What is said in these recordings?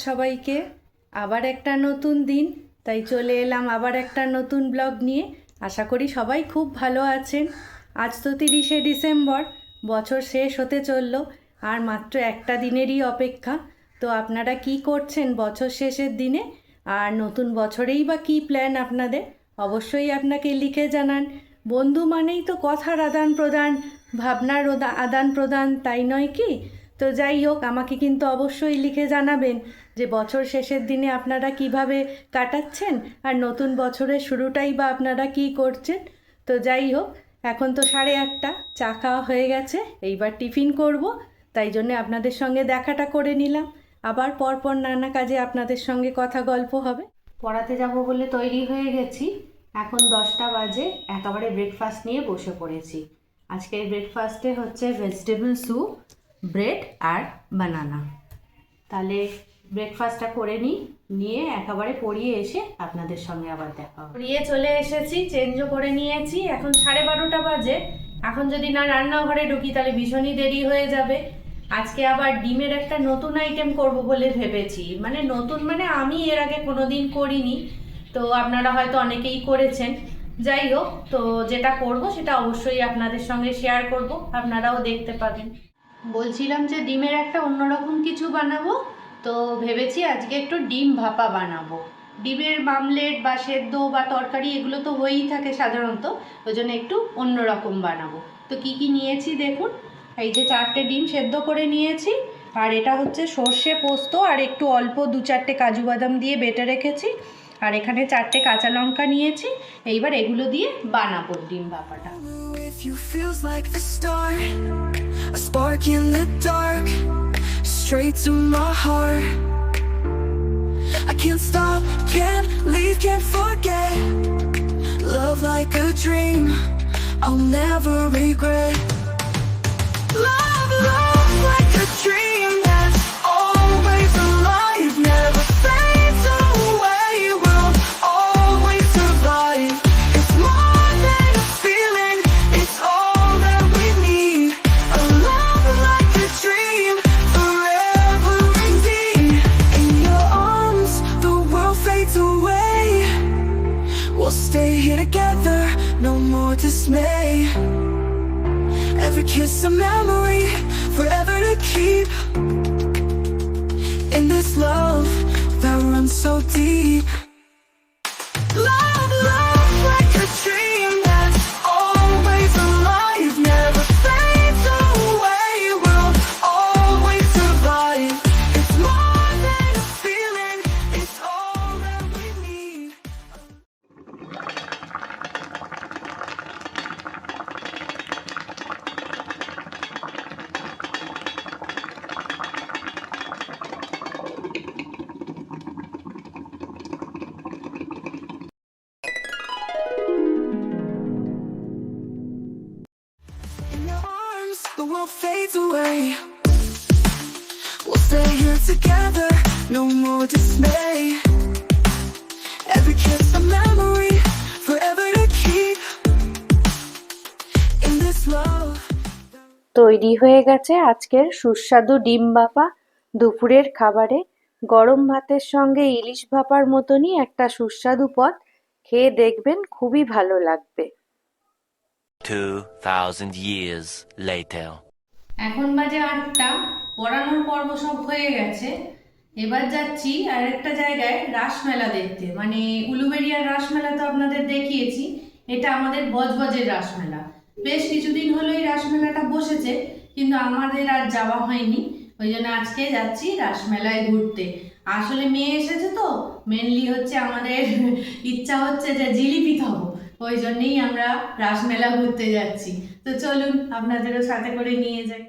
সবাইকে। আবার একটা নতুন দিন, তাই চলে এলাম আবার একটা নতুন ব্লগ নিয়ে। আশা করি সবাই খুব ভালো আছেন। আজ তো 30শে ডিসেম্বর, বছর শেষ হতে চলল, আর মাত্র একটা দিনেরই অপেক্ষা। তো আপনারা কি করছেন বছর শেষের দিনে, আর নতুন বছরেই বা কী প্ল্যান আপনাদের, অবশ্যই আপনাকে লিখে জানান। বন্ধু মানেই তো কথার আদান প্রদান, ভাবনার আদান প্রদান, তাই নয় কি? তো যাই হোক, আমাকে কিন্তু অবশ্যই লিখে জানাবেন যে বছর শেষের দিনে আপনারা কিভাবে কাটাচ্ছেন, আর নতুন বছরের শুরুটাই বা আপনারা কি করছেন। তো যাই হোক, এখন তো 8:30, চা খাওয়া হয়ে গেছে, এইবার টিফিন করব, তাই জন্যে আপনাদের সঙ্গে দেখাটা করে নিলাম। আবার পরপর নানা কাজে আপনাদের সঙ্গে কথা গল্প হবে। পড়াতে যাব বলে তৈরি হয়ে গেছি, এখন 10টা বাজে, একেবারে ব্রেকফাস্ট নিয়ে বসে পড়েছি। আজকের ব্রেকফাস্টে হচ্ছে ভেজিটেবল স্যুপ, ব্রেড আর বানানা। তাহলে ব্রেকফাস্টটা করে নিয়ে একেবারে পড়িয়ে এসে আপনাদের সঙ্গে আবার দেখা হবে। পড়িয়ে চলে এসেছি, চেঞ্জও করে নিয়েছি, এখন 12:30 বাজে। এখন যদি না রান্নাঘরে ঢুকি তাহলে ভীষণই দেরি হয়ে যাবে। আজকে আবার ডিমের একটা নতুন আইটেম করব বলে ভেবেছি। মানে নতুন মানে আমি এর আগে কোনোদিন করিনি, তো আপনারা হয়তো অনেকেই করেছেন। যাই হোক, তো যেটা করব সেটা অবশ্যই আপনাদের সঙ্গে শেয়ার করব, আপনারাও দেখতে পাবেন। বলছিলাম যে ডিমের একটা অন্যরকম কিছু বানাবো, তো ভেবেছি আজকে একটু ডিম ভাপা বানাবো। ডিমের মামলেট বা সেদ্ধ বা তরকারি এগুলো তো হয়েই থাকে সাধারণত, ওই জন্য একটু অন্যরকম বানাবো। তো কি কি নিয়েছি দেখুন, এই যে 4টে ডিম সেদ্ধ করে নিয়েছি, আর এটা হচ্ছে সর্ষে পোস্ত আর একটু অল্প 2-4টে কাজু বাদাম দিয়ে বেটে রেখেছি, আর এখানে 4টে কাঁচা লঙ্কা নিয়েছি। এইবার এগুলো দিয়ে বানাবো ডিম ভাপাটা। You feels like the start, a spark in the dark, straight to my heart. I can't stop, can't leave, can't forget. Love like a dream, I'll never regret. Love like a dream that's always alive, never fades away, will always survive. It's more than a feeling, it's all that we need. A love like a dream, forever indeed. In your arms, the world fades away. We'll stay here together, no more dismay. Every kiss a memory, forever to keep. In this love that runs so deep. Love like a dream that's always alive, never fades away, will always survive. It's more than a feeling, it's all that we need. In your arms, the world fades away. We'll stay here together, no more dismay. Every kiss a memory, forever to keep. In this love. তৈরি হয়ে গেছে আজকের সুস্বাদু ডিম ভাপা। দুপুরের খাবারে গরম ভাতের সঙ্গে ইলিশ ভাপার মতনই একটা সুস্বাদু পদ, খেয়ে দেখবেন খুবই ভালো লাগবে। 2000 years later. এখন বাজে 8টা, পড়ানোর পর্ব সব হয়ে গেছে। এবার যাচ্ছি আর একটা জায়গায় রাসমেলা দেখতে, মানে উলুবেড়িয়ার রাসমেলা তো আপনাদের দেখিয়েছি, এটা আমাদের বজবজের রাসমেলা। বেশ কিছুদিন হলো এই রাসমেলাটা বসেছে, কিন্তু আমাদের আর যাওয়া হয়নি, ওই জন্য আজকে যাচ্ছি রাসমেলায় ঘুরতে। আসলে মেয়ে এসেছে তো, মেনলি হচ্ছে আমাদের ইচ্ছা হচ্ছে যে জিলিপি খাবো, ওই জন্যেই আমরা রাসমেলা ঘুরতে যাচ্ছি। তো চলুন আপনাদেরও সাথে করে নিয়ে যাই।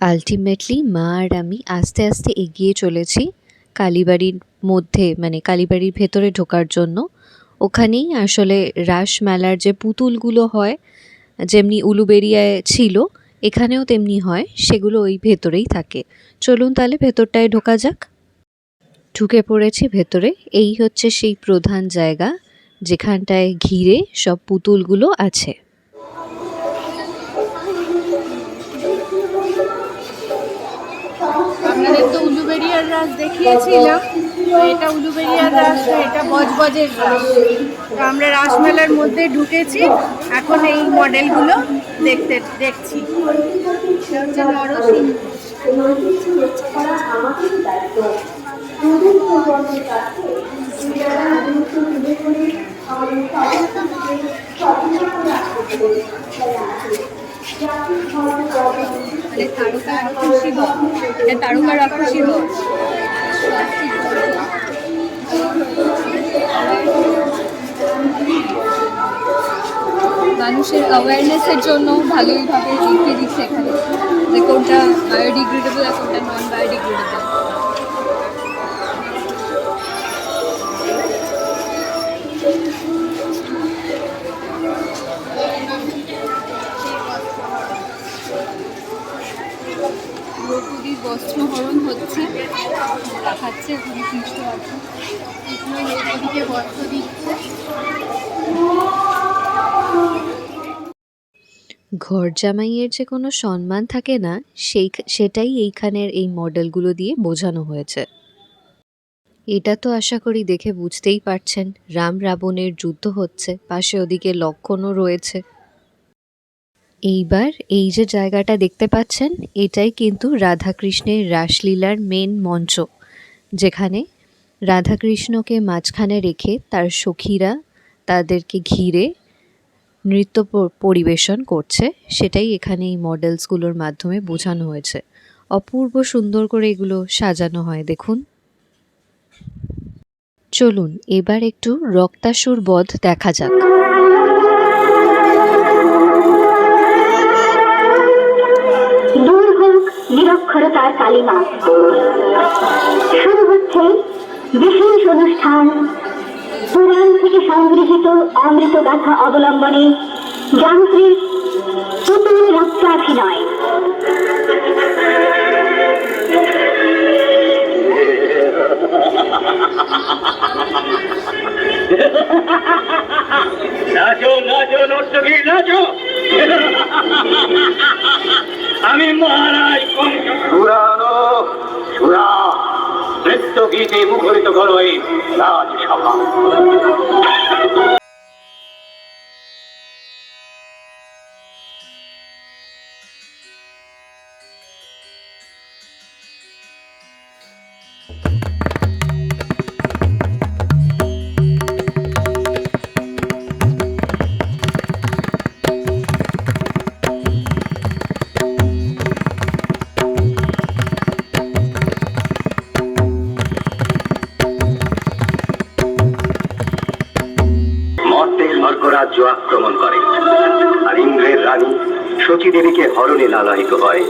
আলটিমেটলি মা আর আমি আস্তে আস্তে এগিয়ে চলেছি কালীবাড়ির মধ্যে, মানে কালীবাড়ির ভেতরে ঢোকার জন্য। ওখানেই আসলে রাস মেলার যে পুতুলগুলো হয়, যেমনি উলুবেড়িয়ায় ছিল এখানেও তেমনি হয়, সেগুলো ওই ভেতরেই থাকে। চলুন তাহলে ভেতরটায় ঢোকা যাক। ঢুকে পড়েছি ভেতরে। এই হচ্ছে সেই প্রধান জায়গা যেখানটায় ঘিরে সব পুতুলগুলো আছে। আপনাদের তো উলুবেড়িয়ার রাস দেখিয়েছিলাম, তো এটা উলুবেড়িয়ার রাস না, এটা বজবজের রাস। তো আমরা রাসমেলার মধ্যে ঢুকেছি, এখন এই মডেলগুলো দেখছি। এটা হচ্ছে নরসিংহ। তারকা রাক্ষসী বল, এটা তারকা রাক্ষসী বল। মানুষের অ্যাওয়ারনেসের জন্য ভালোইভাবে লিখে দিচ্ছে এখানে যে কোনটা বায়োডিগ্রেডেবল আর কোনটা নন বায়োডিগ্রেডেবল। দ্রৌপদীর বস্ত্রহরণ হচ্ছে, দেখাচ্ছে ওখানে কৃষ্ণ আছে, কৃষ্ণ দ্রৌপদীকে বস্ত্র দিচ্ছে। ঘর জামাইয়ের যে কোনো সম্মান থাকে না, সেটাই এইখানের এই মডেলগুলো দিয়ে বোঝানো হয়েছে। এটা তো আশা করি দেখে বুঝতেই পারছেন, রাম রাবণের যুদ্ধ হচ্ছে, পাশে ওদিকে লক্ষ্মণও রয়েছে। এইবার এই যে জায়গাটা দেখতে পাচ্ছেন, এটাই কিন্তু রাধাকৃষ্ণের রাসলীলার মেন মঞ্চ, যেখানে রাধাকৃষ্ণকে মাঝখানে রেখে তার সখীরা তাদেরকে ঘিরে নৃত্য পরিবেশন করছে। সেটাই এখানে এই মডেলসগুলোর মাধ্যমে বোঝানো হয়েছে। অপূর্ব সুন্দর করে এগুলো সাজানো হয়, দেখুন। চলুন এবার একটু রক্তাসুর বধ দেখা যাক। দূর হোক নিরক্ষরতার কালিমা, শুরু হচ্ছে বিশেষ অনুষ্ঠান। পুরাণ থেকে সংগৃহীত অমৃত গাথা অবলম্বনে যান্ত্রিক পুতুল নৃত্যাভিনয়। নাচো নাচো নর্তকী নাচো, আমি মহারাজ পুরানো সুরা নৃত্য গীতে মুখরিত করো এই রাজসভা। স্বর্গরাজ্য আক্রমণ করে আর ইন্দ্রের রানী সতী দেবীকে হরণে লালায়িত হয়।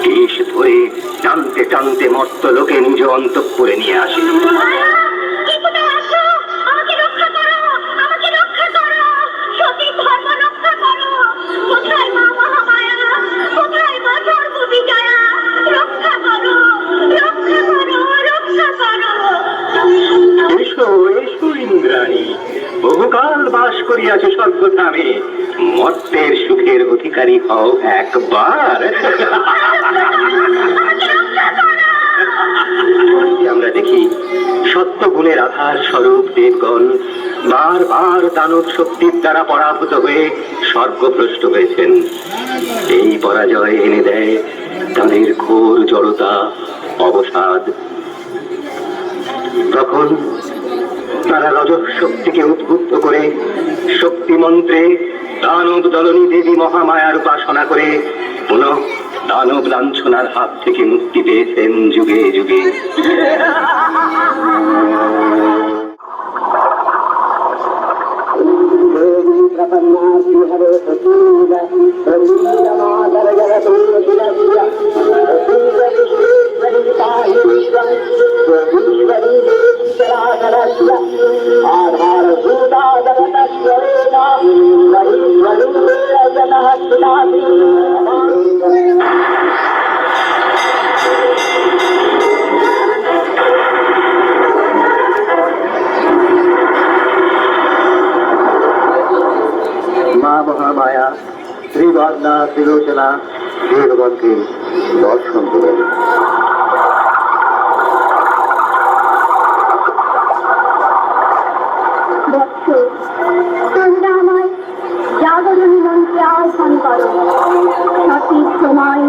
কেশ ধরে টানতে টানতে মর্ত লোকে নিজ অন্তঃপুরে নিয়ে আসে। এসো এসো ইন্দ্রাণী, বহুকাল বাস করিয়াছে স্বর্গধামে, মর্তের সুখের অধিকারী হও একবার। আমরা দেখি সত্যগুণের আধার স্বরূপ দেবগণ বারবার দানব শক্তির দ্বারা পরাভূত হয়ে স্বর্গভ্রষ্ট হয়েছেন। এই পরাজয় এনে দেয় তাদের ঘোর জড়তা, অবসাদ। তখন তারা রজত শক্তিকে উদ্বুদ্ধ করে শক্তি মন্ত্রে দানব দলনী দেবী মহামায়ার উপাসনা করে পুনঃ দানব লাঞ্ছনার হাত থেকে মুক্তি পেয়েছেন যুগে যুগে। মা মহামায়া ত্রিবর্ণা ত্রিলোচনা দেবগণকে দর্শন দেবেন। বৎস, তোমরা আমায় জাগরণী মন্ত্রে আহ্বান করো, সঠিক সময়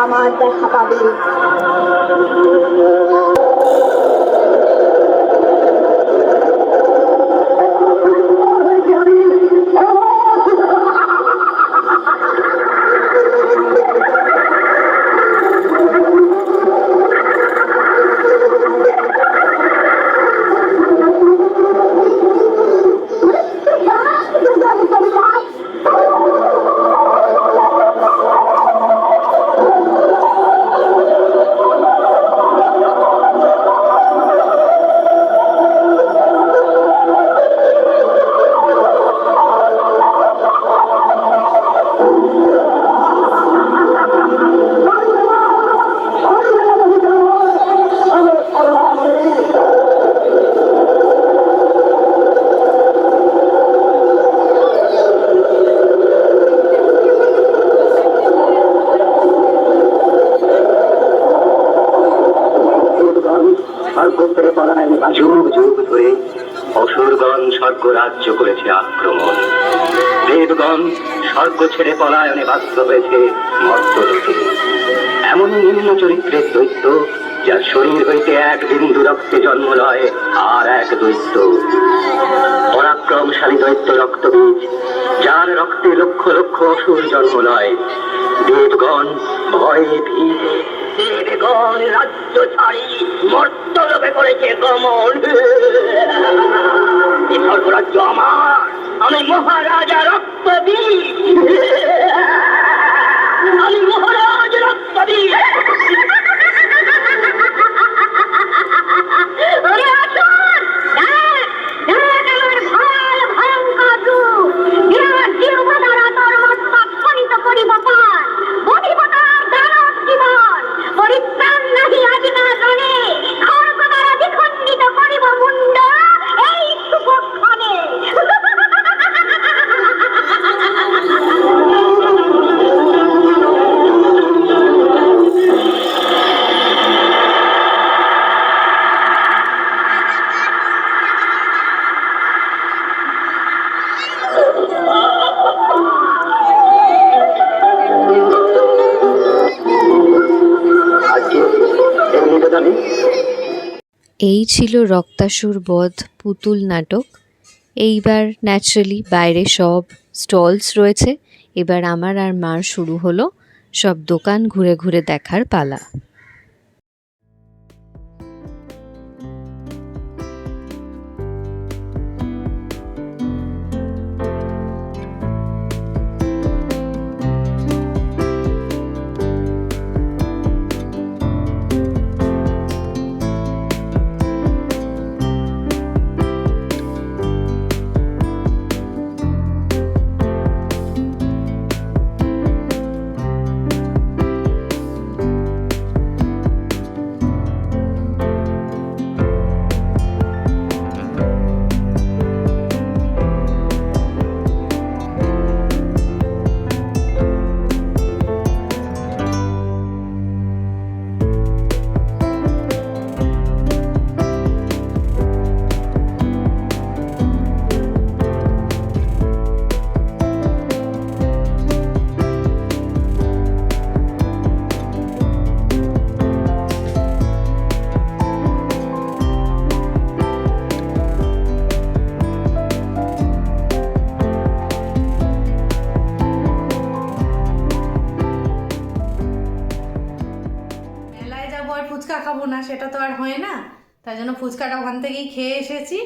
আমার দেখা পাবে। যুগ যুগ ধরে অসুরগণ স্বর্গ রাজ্য করেছে আক্রমণ, দেবগণ স্বর্গ ছেড়ে পলায়নে বাধ্য হয়েছে মর্তলোকে। এমন নিম্ন চরিত্রের দৈত্য যার শরীর হইতে এক বিন্দু রক্তে জন্ম লয় আর এক দৈত্য, পরাক্রমশালী দৈত্য রক্তবীজ, যার রক্তে লক্ষ লক্ষ অসুর জন্ম লয়। দেবগণ ভয়ে ভীতে দেবগণ রাজ্য ছাড়ি মর্তলোকে করেছে গমন। এই স্বর্গরাজ্য আমার, আমি মহারাজা রক্তবীজ, আমি মহারাজ রক্তবীজ। এই ছিল রক্তাসুর বধ পুতুল নাটক। এইবার ন্যাচারালি বাইরে সব স্টলস রয়েছে, এবার আমার আর মার শুরু হলো সব দোকান ঘুরে ঘুরে দেখার পালা। ফুচকা খাবো না সেটা তো আর হয় না, তাই জন্য ফুচকাটা ওখান থেকেই খেয়ে এসেছি।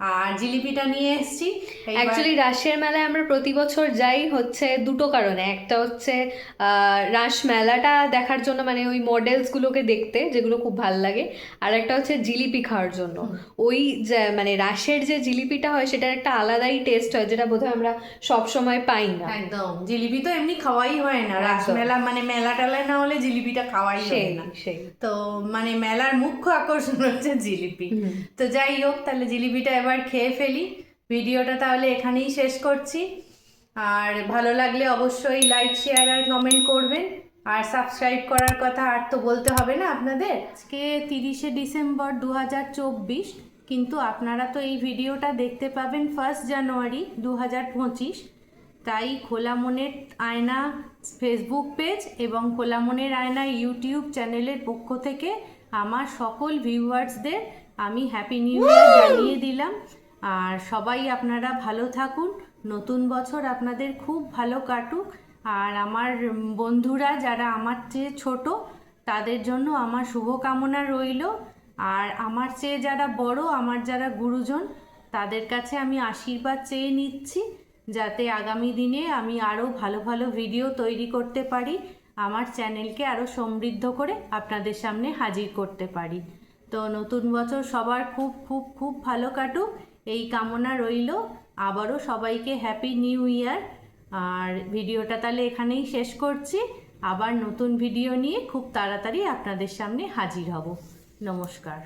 আর জিলিপিটা নিয়ে এসেছি। অ্যাকচুয়ালি রাসের মেলায় আমরা প্রতি বছর যাই হচ্ছে দুটো কারণে। একটা হচ্ছে রাস মেলাটা দেখার জন্য, মানে ওই মডেলসগুলোকে দেখতে, যেগুলো খুব ভাল লাগে। আর একটা হচ্ছে জিলিপি খাওয়ার জন্য। ওই মানে রাসের যে জিলিপিটা হয় সেটার একটা আলাদাই টেস্ট হয়, যেটা বোধহয় আমরা সব সময় পাই না। একদম, জিলিপি তো এমনি খাওয়াই হয় না, রাসমেলা মানে মেলা টেলায় না হলে জিলিপিটা খাওয়াই হয় না। সেই তো মানে মেলার মুখ্য আকর্ষণ হচ্ছে জিলিপি। তো যাই হোক, তাহলে জিলিপিটা এবার খেয়ে ফেলি। ভিডিওটা তাহলে এখানেই শেষ করছি। আর ভালো লাগলে অবশ্যই লাইক, শেয়ার আর কমেন্ট করবেন। আর সাবস্ক্রাইব করার কথা আর তো বলতে হবে না আপনাদের। আজকে 30শে ডিসেম্বর 2024, কিন্তু আপনারা তো এই ভিডিওটা দেখতে পাবেন 1 জানুয়ারি 2025। তাই খোলা মনের আয়না ফেসবুক পেজ এবং খোলা মনের আয়না ইউটিউব চ্যানেলের পক্ষ থেকে আমার সকল ভিউয়ার্সদের আমি হ্যাপি নিউ ইয়ার জানিয়ে দিলাম। আর সবাই আপনারা ভালো থাকুন, নতুন বছর আপনাদের খুব ভালো কাটুক। আর আমার বন্ধুরা যারা আমার চেয়ে ছোট, তাদের জন্য আমার শুভকামনা রইল। আর আমার চেয়ে যারা বড়, আমার যারা গুরুজন, তাদের কাছে আমি আশীর্বাদ চেয়ে নিচ্ছি, যাতে আগামী দিনে আমি আরও ভালো ভালো ভিডিও তৈরি করতে পারি, আমার চ্যানেলকে আরও সমৃদ্ধ করে আপনাদের সামনে হাজির করতে পারি। তো নতুন বছর সবার খুব খুব খুব ভালো কাটুক, এই কামনা রইল। আবারও সবাইকে হ্যাপি নিউ ইয়ার। আর ভিডিওটা তাহলে এখানেই শেষ করছি। আবার নতুন ভিডিও নিয়ে খুব তাড়াতাড়ি আপনাদের সামনে হাজির হব। নমস্কার।